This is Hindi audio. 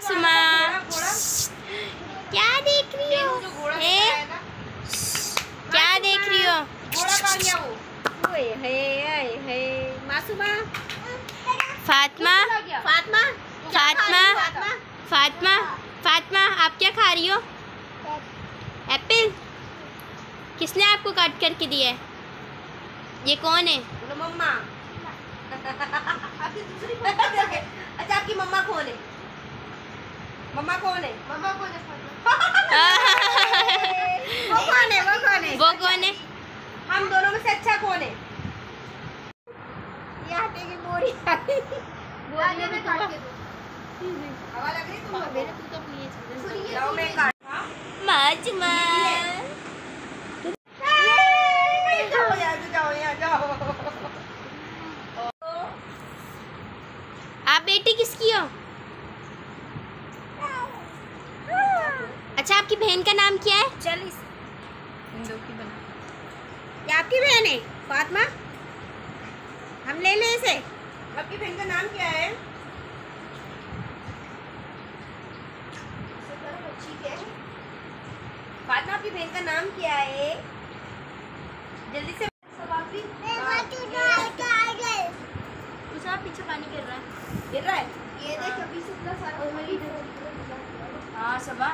सुमा क्या देख रही हो? क्या देख रही हो? मासूमा फातिमा फातिमा फातिमा फातिमा फातिमा आप क्या खा रही हो? एप्पल। किसने आपको काट करके दिया है? ये कौन है? मम्मा। अच्छा आपकी मम्मा कौन है? मम्मा कौन है? मम्मा कौन है? वो कौन है? वो कौन है? वो कौन है? हम दोनों में से अच्छा कौन है? ये आटे की बोरी बोरी में काट के दो। हवा लग रही है तुमको? मेरे को तो अपनी ये चीज़ लाओ मैं काट। माजमा आप बेटी किसकी हो? अच्छा आपकी बहन का नाम क्या है? चल इस ये आपकी बहन है फातिमा? हम ले ले इसे। आपकी बहन का नाम क्या है? फातिमा आपकी बहन का नाम क्या है? जल्दी से पीछे पानी गिर रहा है। ये देख अभी से इतना सारा। हाँ सबा